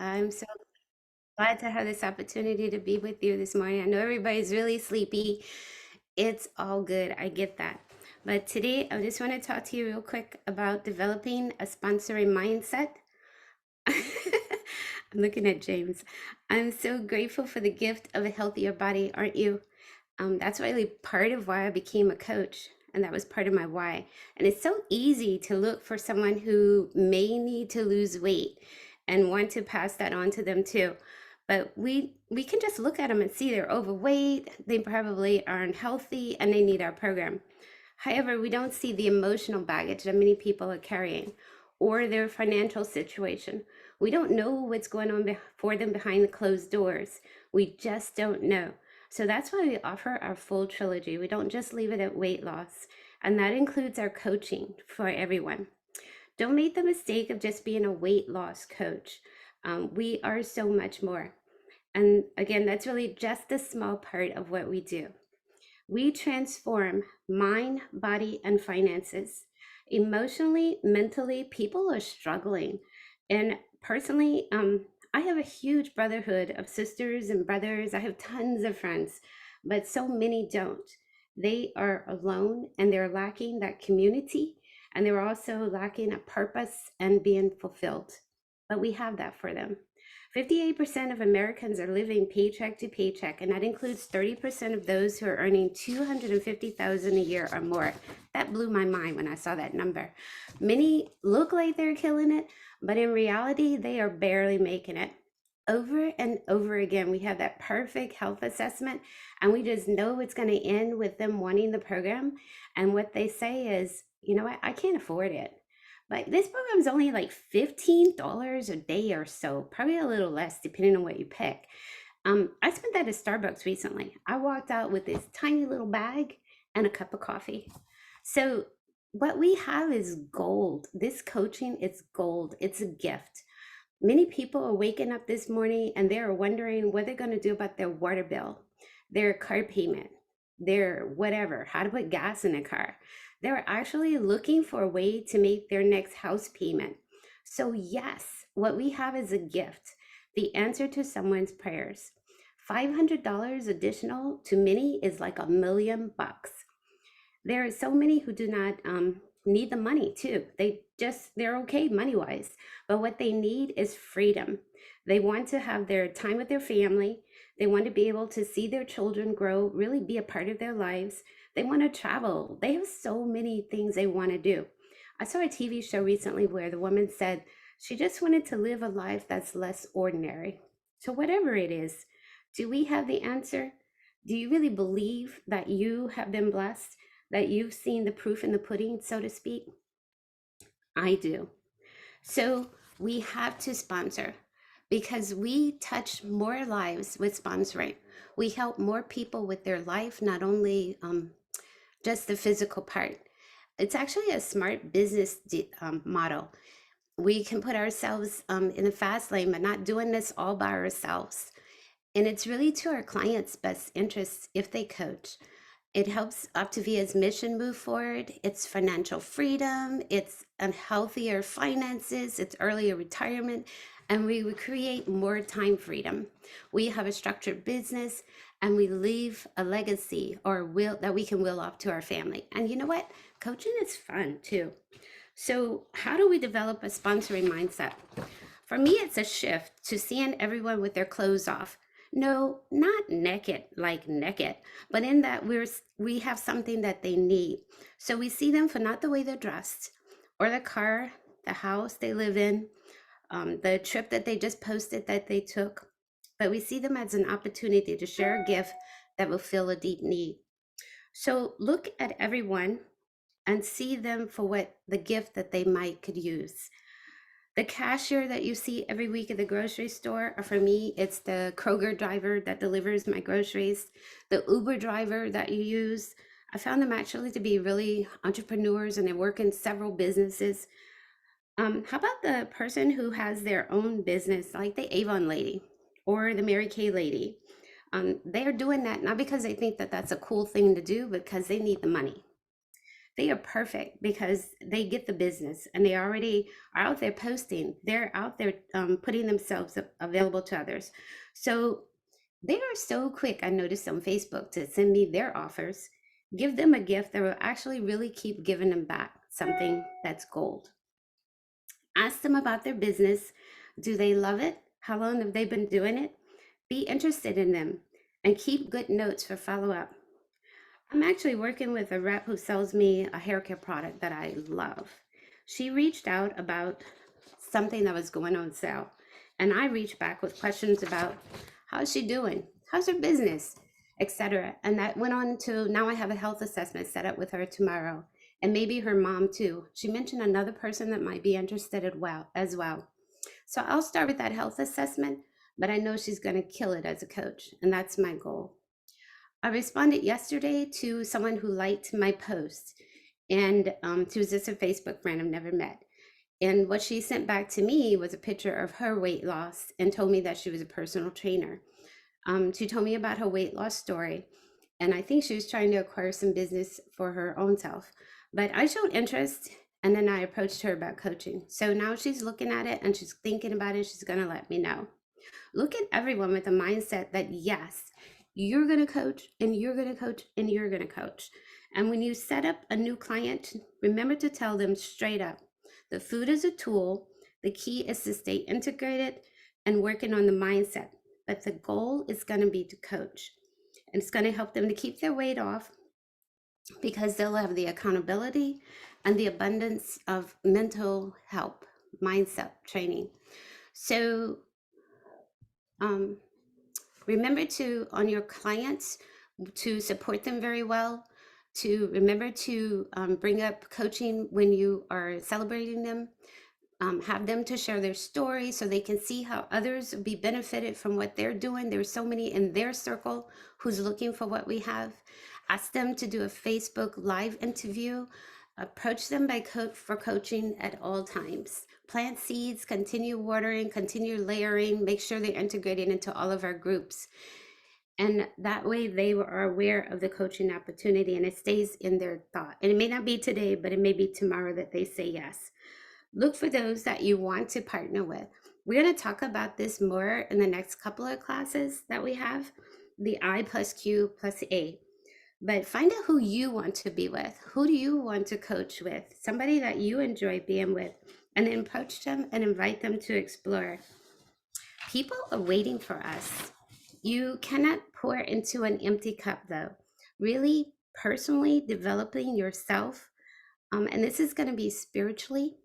I'm so glad to have this opportunity to be with you this morning. I know everybody's really sleepy. It's all good. I get that. But today, I just want to talk to you real quick about developing a sponsoring mindset. I'm looking at James. I'm so grateful for the gift of a healthier body, aren't you? That's really part of why I became a coach. And that was part of my why. And it's so easy to look for someone who may need to lose weight and want to pass that on to them too. But we can just look at them and see they're overweight, they probably aren't healthy, and they need our program. However, we don't see the emotional baggage that many people are carrying or their financial situation. We don't know what's going on for them behind the closed doors. We just don't know. So that's why we offer our full trilogy. We don't just leave it at weight loss, and that includes our coaching for everyone. Don't make the mistake of just being a weight loss coach. We are so much more. And again, that's really just a small part of what we do. We transform mind, body, and finances. Emotionally, mentally, people are struggling. And personally, I have a huge brotherhood of sisters and brothers. I have tons of friends, but so many don't. They are alone and they're lacking that community, and they're also lacking a purpose and being fulfilled. But we have that for them. 58% of Americans are living paycheck to paycheck, and that includes 30% of those who are earning 250,000 a year or more. That blew my mind when I saw that number. Many look like they're killing it, but in reality, they are barely making it. Over and over again, we have that perfect health assessment, and we just know it's going to end with them wanting the program. And what they say is, you know what, I can't afford it. But this program's only like $15 a day or so, probably a little less depending on what you pick. I spent that at Starbucks recently. I walked out with this tiny little bag and a cup of coffee. So what we have is gold. This coaching, it's gold. It's a gift. Many people are waking up this morning and they're wondering what they're going to do about their water bill, their car payment, their whatever, how to put gas in a car. They're actually looking for a way to make their next house payment. So, yes, what we have is a gift, the answer to someone's prayers. $500 additional to many is like $1 million. There are so many who do not need the money too. They're okay money wise, but what they need is freedom. They want to have their time with their family. They want to be able to see their children grow, really be a part of their lives. They want to travel. They have so many things they want to do. I saw a TV show recently where the woman said she just wanted to live a life that's less ordinary. So whatever it is, do we have the answer? Do you really believe that you have been blessed? That you've seen the proof in the pudding, so to speak? I do. So we have to sponsor because we touch more lives with sponsoring. We help more people with their life, not only just the physical part. It's actually a smart business model. We can put ourselves in the fast lane, but not doing this all by ourselves. And it's really to our clients' best interests if they coach. It helps Optavia's mission move forward. It's financial freedom, it's healthier finances, it's earlier retirement, and we would create more time freedom. We have a structured business and we leave a legacy or will that we can will off to our family. And you know what? Coaching is fun too. So, how do we develop a sponsoring mindset? For me, it's a shift to seeing everyone with their clothes off. No, not naked, like naked, but in that we have something that they need. So we see them for not the way they're dressed, or the car, the house they live in, the trip that they just posted that they took, but we see them as an opportunity to share a gift that will fill a deep need. So look at everyone and see them for what the gift that they might could use. The cashier that you see every week at the grocery store, or for me, it's the Kroger driver that delivers my groceries, the Uber driver that you use. I found them actually to be really entrepreneurs and they work in several businesses. How about the person who has their own business, like the Avon lady or the Mary Kay lady? They're doing that not because they think that that's a cool thing to do, but because they need the money. they are perfect because they get the business and they already are out there posting. They're out there putting themselves available to others. So they are so quick, I noticed on Facebook, to send me their offers, give them a gift that will actually really keep giving them back something that's gold. Ask them about their business. Do they love it? How long have they been doing it? Be interested in them and keep good notes for follow up. I'm actually working with a rep who sells me a hair care product that I love. She reached out about something that was going on sale, and I reached back with questions about how's she doing, how's her business, etc. And that went on to now I have a health assessment set up with her tomorrow, and maybe her mom too. She mentioned another person that might be interested as well. So I'll start with that health assessment, but I know she's going to kill it as a coach, and that's my goal. I responded yesterday to someone who liked my post, and she was just a Facebook friend I've never met. And what she sent back to me was a picture of her weight loss and told me that she was a personal trainer. She told me about her weight loss story, and I think she was trying to acquire some business for her own self. But I showed interest, and then I approached her about coaching. So now she's looking at it and she's thinking about it. She's going to let me know. Look at everyone with a mindset that, yes, you're going to coach and you're going to coach and you're going to coach. And when you set up a new client, remember to tell them straight up, the food is a tool. The key is to stay integrated and working on the mindset. But the goal is going to be to coach. And it's going to help them to keep their weight off because they'll have the accountability and the abundance of mental help, mindset training. So remember to, on your clients, to support them very well, to remember to bring up coaching when you are celebrating them, have them to share their story so they can see how others will be benefited from what they're doing. There's so many in their circle who's looking for what we have. Ask them to do a Facebook live interview. Approach them for coaching at all times. Plant seeds, continue watering, continue layering, make sure they're integrated into all of our groups. And that way they are aware of the coaching opportunity and it stays in their thought. And it may not be today, but it may be tomorrow that they say yes. Look for those that you want to partner with. We're going to talk about this more in the next couple of classes that we have, the I plus Q plus A. But find out who you want to be with. Who do you want to coach with? Somebody that you enjoy being with, and then approach them and invite them to explore. People are waiting for us. You cannot pour into an empty cup, though. Really, personally developing yourself, and this is going to be spiritually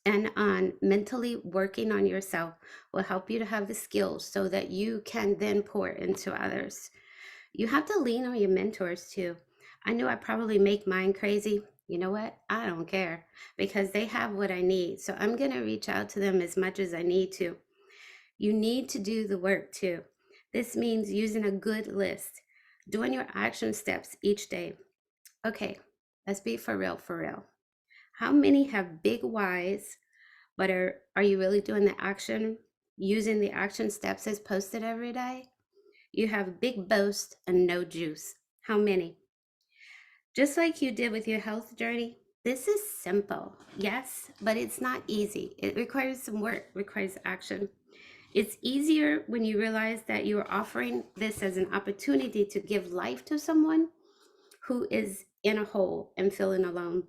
and on mentally working on yourself will help you to have the skills so that you can then pour into others. You have to lean on your mentors too. I know I probably make mine crazy. You know what? I don't care because they have what I need. So I'm going to reach out to them as much as I need to. You need to do the work too. This means using a good list, doing your action steps each day. Okay, let's be for real, for real. How many have big whys, but are you really doing the action, using the action steps as posted every day? You have big boast and no juice. How many? Just like you did with your health journey, this is simple, yes, but it's not easy. It requires some work, requires action. It's easier when you realize that you are offering this as an opportunity to give life to someone who is in a hole and feeling alone.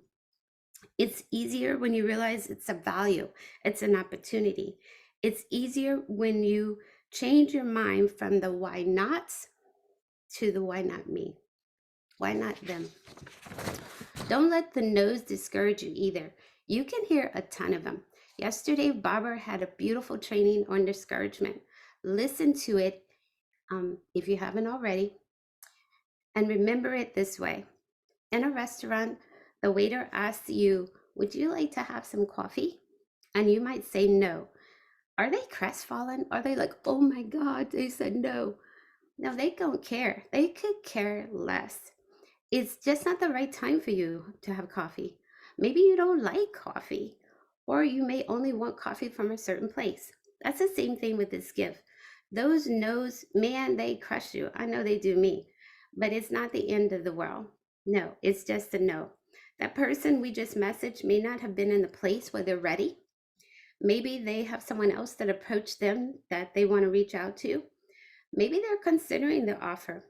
It's easier when you realize it's a value, it's an opportunity. It's easier when you change your mind from the why nots to the why not me? Why not them? Don't let the no's discourage you either. You can hear a ton of them. Yesterday, Barbara had a beautiful training on discouragement. Listen to it if you haven't already. And remember it this way. In a restaurant, the waiter asks you, would you like to have some coffee? And you might say no. Are they crestfallen? Are they like, oh my God, they said no? No, they don't care. They could care less. It's just not the right time for you to have coffee. Maybe you don't like coffee, or you may only want coffee from a certain place. That's the same thing with this gift. Those no's, man, they crush you. I know they do me, but it's not the end of the world. No, it's just a no. That person we just messaged may not have been in the place where they're ready. Maybe they have someone else that approached them that they want to reach out to. Maybe they're considering the offer.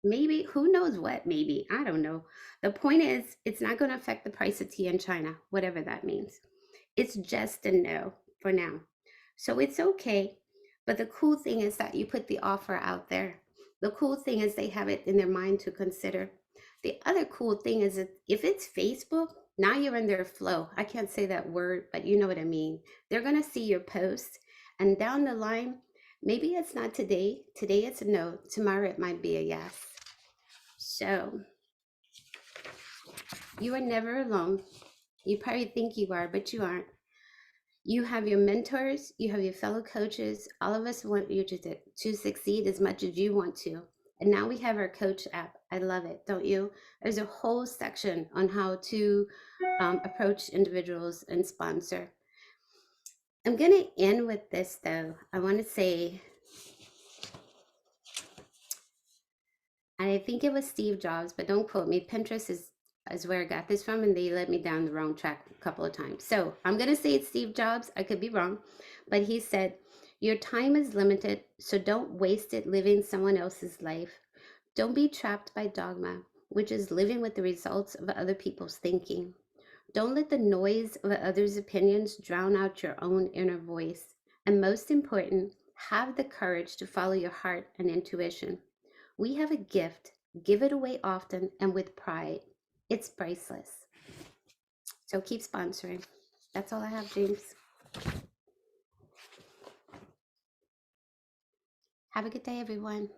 Maybe, who knows what, maybe, I don't know. The point is, it's not going to affect the price of tea in China, whatever that means. It's just a no for now. So it's okay. But the cool thing is that you put the offer out there. The cool thing is they have it in their mind to consider. The other cool thing is that if it's Facebook, now you're in their flow. I can't say that word, but you know what I mean. They're going to see your post, and down the line, maybe it's not today. Today it's a no. Tomorrow it might be a yes. So you are never alone. You probably think you are, but you aren't. You have your mentors, you have your fellow coaches. All of us want you to succeed as much as you want to. And now we have our coach app. I love it, don't you? There's a whole section on how to approach individuals and sponsor. I'm going to end with this, though. I want to say, I think it was Steve Jobs, but don't quote me. Pinterest is where I got this from, and they led me down the wrong track a couple of times. So I'm going to say it's Steve Jobs. I could be wrong, but he said, your time is limited, so don't waste it living someone else's life. Don't be trapped by dogma, which is living with the results of other people's thinking. Don't let the noise of others' opinions drown out your own inner voice. And most important, have the courage to follow your heart and intuition. We have a gift. Give it away often and with pride. It's priceless. So keep sponsoring. That's all I have, James. Have a good day, everyone.